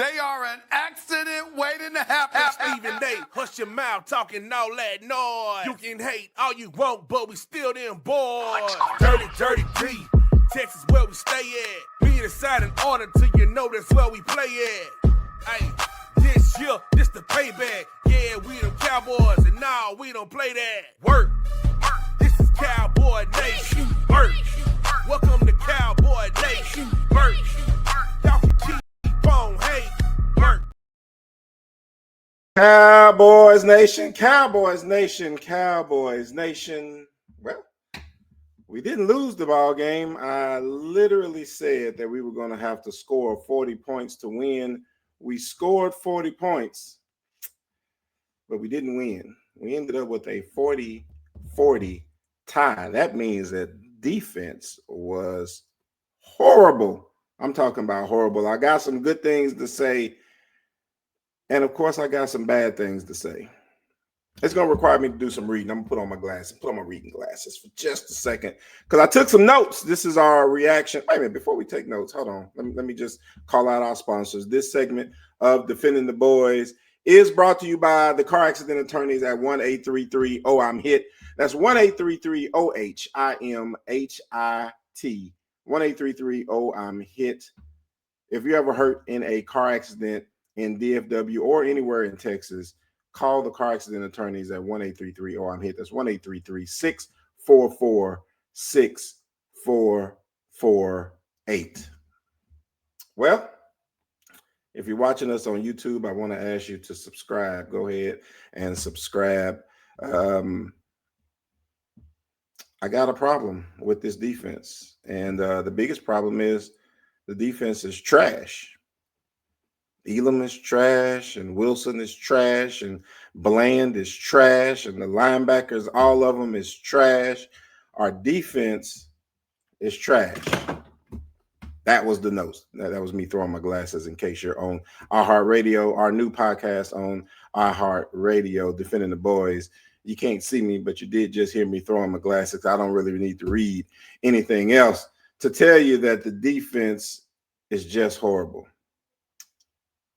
They are an accident waiting to happen. Stephen A, hush your mouth, talking all that noise. You can hate all you want, but we still them boys. Dirty, dirty D, Texas where we stay at. We decide in order till you know that's where we play at. Hey, this year, this the payback. Yeah, we them Cowboys, and nah, we don't play that. Work, this is Cowboy Nation. Work, welcome to Cowboy Nation. Work, y'all can keep on hate. Work. Cowboys Nation, Cowboys Nation, Cowboys Nation. Well, we didn't lose the ball game. I literally said that we were going to have to score 40 points to win. We scored 40 points, but we didn't win. We ended up with a 40-40 tie. That means that defense was horrible. I'm talking about horrible. I got some good things to say, and of course, I got some bad things to say. It's going to require me to do some reading. I'm going to put on my glasses, put on my reading glasses for just a second, because I took some notes. This is our reaction. Wait a minute, before we take notes, hold on. Let me just call out our sponsors. This segment of Defending the Boys is brought to you by the car accident attorneys at 1-833-OHIT. That's 1-833-OHIMHIT. 1-833-OHIT. If you ever hurt in a car accident in DFW or anywhere in Texas, call the car accident attorneys at 1-833-OHIT. That's 1-833-644-6448. Well, if you're watching us on YouTube, I want to ask you to subscribe. Go ahead and subscribe. I got a problem with this defense, and the biggest problem is the defense is trash. Elam is trash, and Wilson is trash, and Bland is trash, and the linebackers, all of them is trash. Our defense is trash. That was the notes. That was me throwing my glasses in case you're on iHeartRadio, our new podcast on iHeartRadio, Defending the Boys. You can't see me, but you did just hear me throwing my glasses. I don't really need to read anything else to tell you that the defense is just horrible.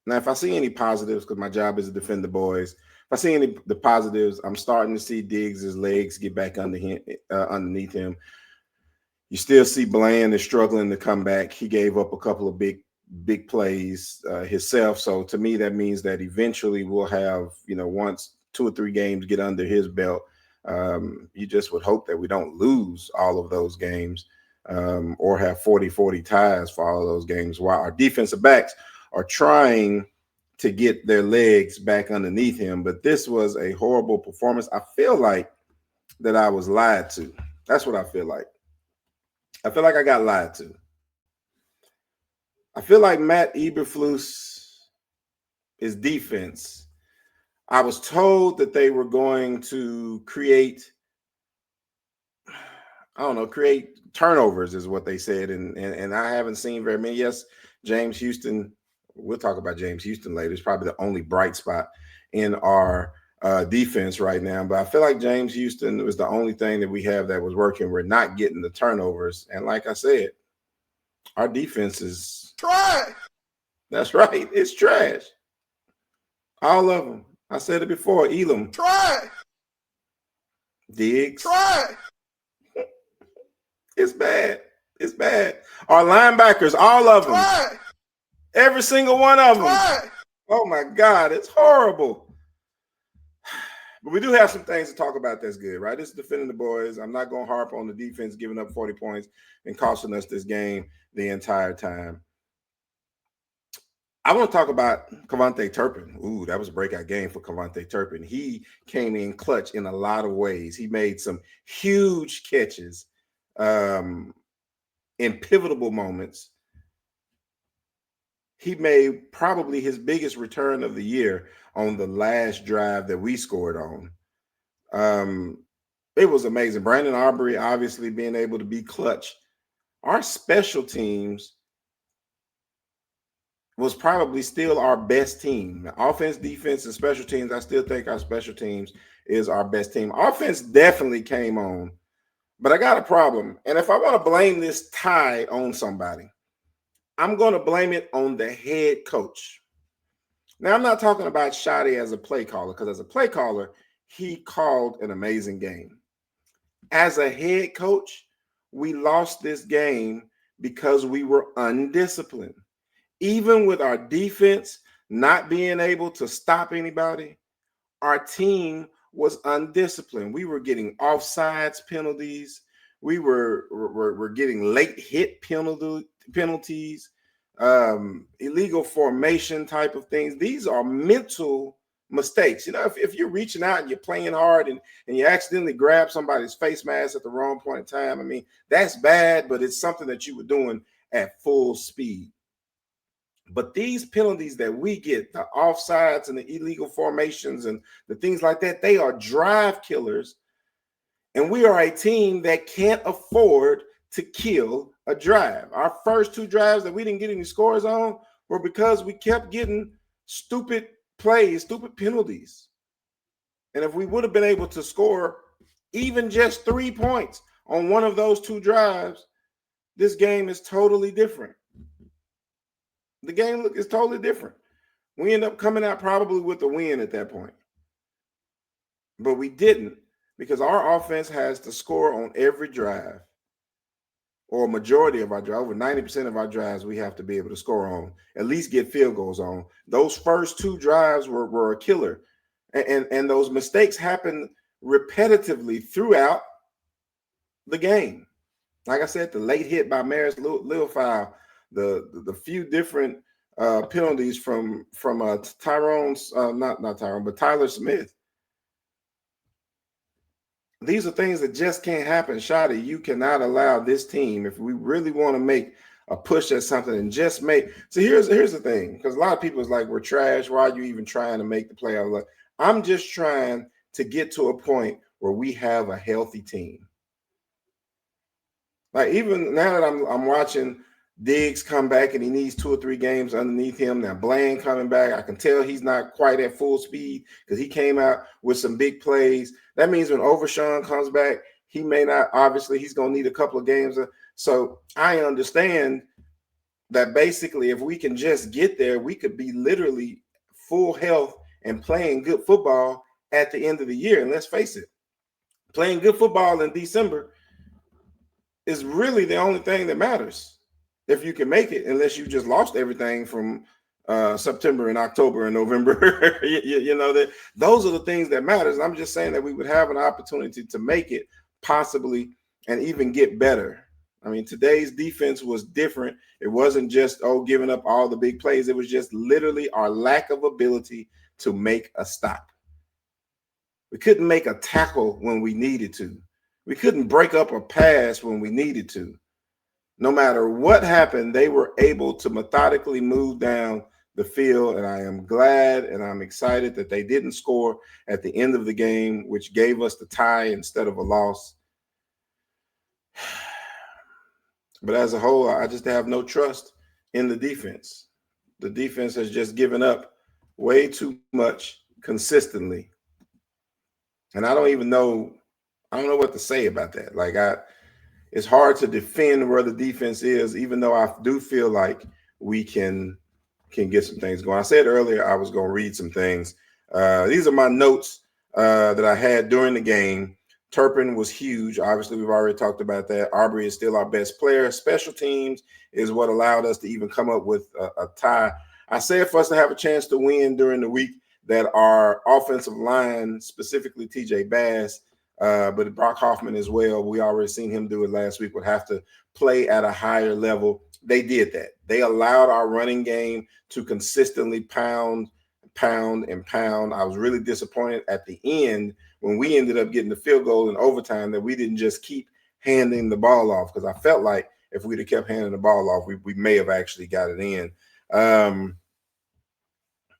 Now, if I see any positives, because my job is to defend the boys, if I see any the positives, I'm starting to see Diggs' legs get back underneath him. You still see Bland is struggling to come back. He gave up a couple of big plays himself. So to me, that means that eventually we'll have, once 2 or 3 games get under his belt, you just would hope that we don't lose all of those games or have 40-40 ties for all of those games while our defensive backs are trying to get their legs back underneath him. But this was a horrible performance. I feel like that I was lied to. That's what I feel like. I feel like I got lied to. I feel like Matt Eberflus, his defense, I was told that they were going to create turnovers is what they said. And I haven't seen very many. Yes, James Houston, we'll talk about James Houston later. It's probably the only bright spot in our defense right now. But I feel like James Houston was the only thing that we have that was working. We're not getting the turnovers. And like I said, our defense is Trash. That's right. It's trash. All of them. I said it before. Elam. Trash. Diggs. Trash. It's bad. It's bad. Our linebackers, all of them. Trash. Every single one of them. Trash. Oh, my God. It's horrible. But we do have some things to talk about that's good, right? This is Defending the Boys. I'm not going to harp on the defense giving up 40 points and costing us this game the entire time. I want to talk about Kevontae Turpin. Ooh, that was a breakout game for Kevontae Turpin. He came in clutch in a lot of ways. He made some huge catches in pivotal moments. He made probably his biggest return of the year on the last drive that we scored on. It was amazing. Brandon Aubrey obviously being able to be clutch. Our special teams was probably still our best team. Offense, defense, and special teams, I still think our special teams is our best team. Offense definitely came on, but I got a problem. And if I want to blame this tie on somebody, I'm going to blame it on the head coach. Now, I'm not talking about Shotty as a play caller, because as a play caller, he called an amazing game. As a head coach, we lost this game because we were undisciplined. Even with our defense not being able to stop anybody, our team was undisciplined. We were getting offsides penalties. We were getting late hit penalties, illegal formation type of things. These are mental mistakes. You know, if you're reaching out and you're playing hard and you accidentally grab somebody's face mask at the wrong point in time, I mean, that's bad, but it's something that you were doing at full speed. But these penalties that we get, the offsides and the illegal formations and the things like that, they are drive killers. And we are a team that can't afford to kill a drive. Our first two drives that we didn't get any scores on were because we kept getting stupid plays, stupid penalties. And if we would have been able to score even just 3 points on one of those two drives, this game is totally different. The game is totally different. We end up coming out probably with a win at that point. But we didn't, because our offense has to score on every drive, or a majority of our drives. Over 90% of our drives we have to be able to score on, at least get field goals on. Those first two drives were a killer. And those mistakes happen repetitively throughout the game. Like I said, the late hit by Maris Littlefowl, the few different penalties from Tyrone's not Tyrone, but Tyler Smith. These are things that just can't happen. Shotty, you cannot allow this team, if we really want to make a push at something and just make. So here's the thing, because a lot of people is like, we're trash. Why are you even trying to make the playoff? Like, I'm just trying to get to a point where we have a healthy team. Like, even now that I'm watching Diggs come back and he needs 2 or 3 games underneath him. Now Bland coming back, I can tell he's not quite at full speed because he came out with some big plays. That means when Overshawn comes back, he may not, obviously he's going to need a couple of games. So I understand that basically if we can just get there, we could be literally full health and playing good football at the end of the year. And let's face it, playing good football in December is really the only thing that matters. If you can make it, unless you just lost everything from September and October and November, you know, that those are the things that matters. And I'm just saying that we would have an opportunity to make it possibly and even get better. I mean, today's defense was different. It wasn't just, giving up all the big plays. It was just literally our lack of ability to make a stop. We couldn't make a tackle when we needed to. We couldn't break up a pass when we needed to. No matter what happened, they were able to methodically move down the field, and I am glad and I'm excited that they didn't score at the end of the game, which gave us the tie instead of a loss. But as a whole, I just have no trust in the defense. The defense has just given up way too much consistently. And I don't know what to say about that. Like, it's hard to defend where the defense is, even though I do feel like we can get some things going. I said earlier I was going to read some things. These are my notes that I had during the game. Turpin was huge. Obviously, we've already talked about that. Arbery is still our best player. Special teams is what allowed us to even come up with a tie. I said for us to have a chance to win during the week that our offensive line, specifically TJ Bass, but Brock Hoffman as well, we already seen him do it last week, would have to play at a higher level. They did that. They allowed our running game to consistently pound. I was really disappointed at the end when we ended up getting the field goal in overtime that we didn't just keep handing the ball off, because I felt like if we'd have kept handing the ball off, we may have actually got it in.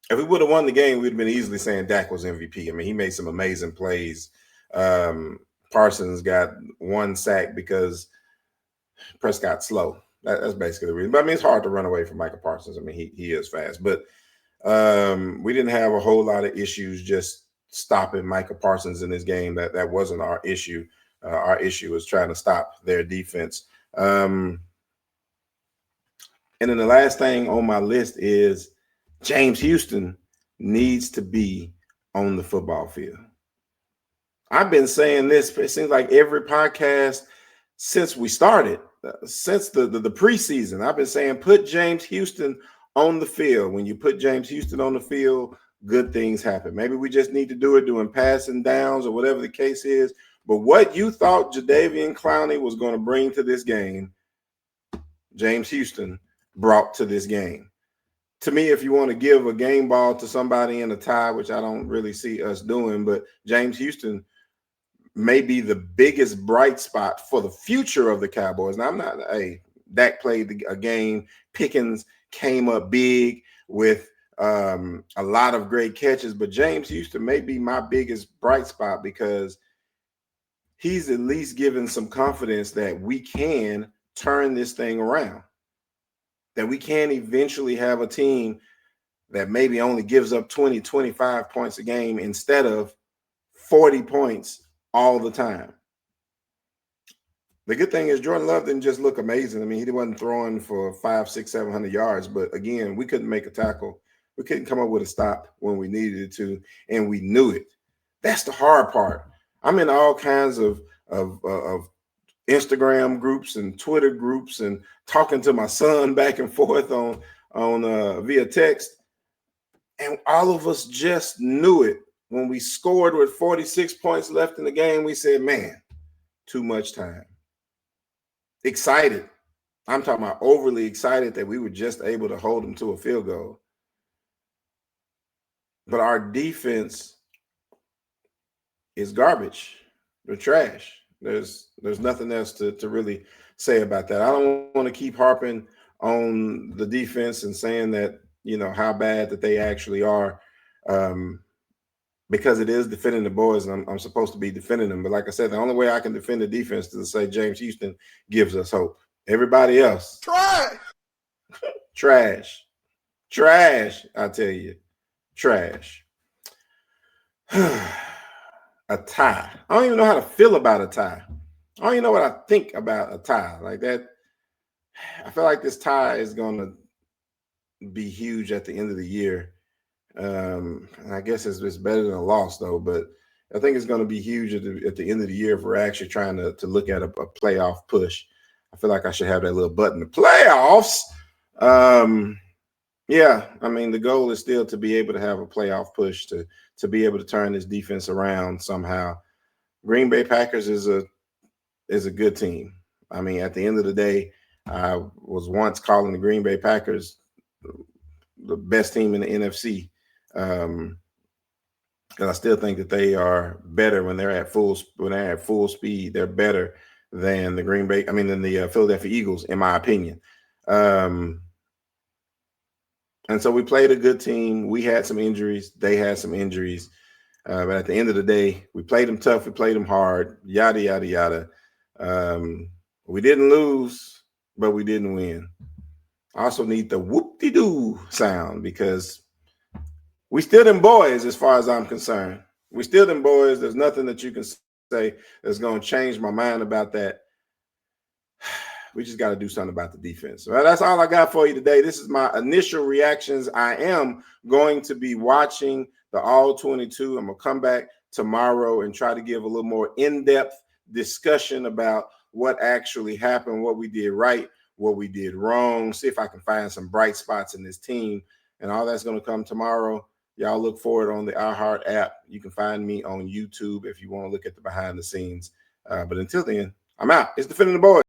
If we would have won the game, we'd have been easily saying Dak was MVP. I mean, he made some amazing plays. Parsons got 1 sack because Prescott's slow. That's basically the reason. But I mean, it's hard to run away from Michael Parsons. I mean, he is fast. But we didn't have a whole lot of issues just stopping Michael Parsons in this game. That wasn't our issue. Our issue was trying to stop their defense. And then the last thing on my list is James Houston needs to be on the football field. I've been saying this, it seems like every podcast since we started, since the preseason, I've been saying put James Houston on the field. When you put James Houston on the field, good things happen. Maybe we just need to do it doing passing downs or whatever the case is. But what you thought Jadeveon Clowney was going to bring to this game, James Houston brought to this game. To me, if you want to give a game ball to somebody in a tie, which I don't really see us doing, but James Houston may be the biggest bright spot for the future of the Cowboys. Now, I'm not, Dak played a game. Pickens came up big with a lot of great catches, but James Houston may be my biggest bright spot because he's at least given some confidence that we can turn this thing around, that we can eventually have a team that maybe only gives up 20, 25 points a game instead of 40 points all the time. The good thing is Jordan Love didn't just look amazing. I mean, he wasn't throwing for 500, 600, 700 yards, but again, we couldn't make a tackle. We couldn't come up with a stop when we needed it to, and we knew it. That's the hard part. I'm in all kinds of Instagram groups and Twitter groups and talking to my son back and forth on via text. And all of us just knew it. When we scored with 46 points left in the game, we said, man, too much time. Excited. I'm talking about overly excited that we were just able to hold them to a field goal. But our defense is garbage. They're trash. There's nothing else to really say about that. I don't want to keep harping on the defense and saying that, how bad that they actually are. Because it is defending the boys, and I'm supposed to be defending them. But like I said, the only way I can defend the defense is to say James Houston gives us hope. Everybody else, trash, I tell you, trash. A tie. I don't even know how to feel about a tie. I don't even know what I think about a tie like that. I feel like this tie is going to be huge at the end of the year. I guess it's better than a loss, though. But I think it's going to be huge at the end of the year if we're actually trying to look at a playoff push. I feel like I should have that little button. The playoffs. Yeah, I mean, the goal is still to be able to have a playoff push to be able to turn this defense around somehow. Green Bay Packers is a good team. I mean, at the end of the day, I was once calling the Green Bay Packers the best team in the NFC. And I still think that they are better when they're at full speed. They're better than the Philadelphia Eagles, in my opinion. And so we played a good team. We had some injuries. They had some injuries. But at the end of the day, we played them tough. We played them hard. Yada, yada, yada. We didn't lose, but we didn't win. I also need the whoop-de-doo sound because we still them boys as far as I'm concerned. We still them boys. There's nothing that you can say that's going to change my mind about that. We just got to do something about the defense. Well, that's all I got for you today. This is my initial reactions. I am going to be watching the All-22. I'm going to come back tomorrow and try to give a little more in-depth discussion about what actually happened, what we did right, what we did wrong, see if I can find some bright spots in this team. And all that's going to come tomorrow. Y'all look for it on the iHeart app. You can find me on YouTube if you want to look at the behind the scenes. But until then, I'm out. It's Defending the Boys.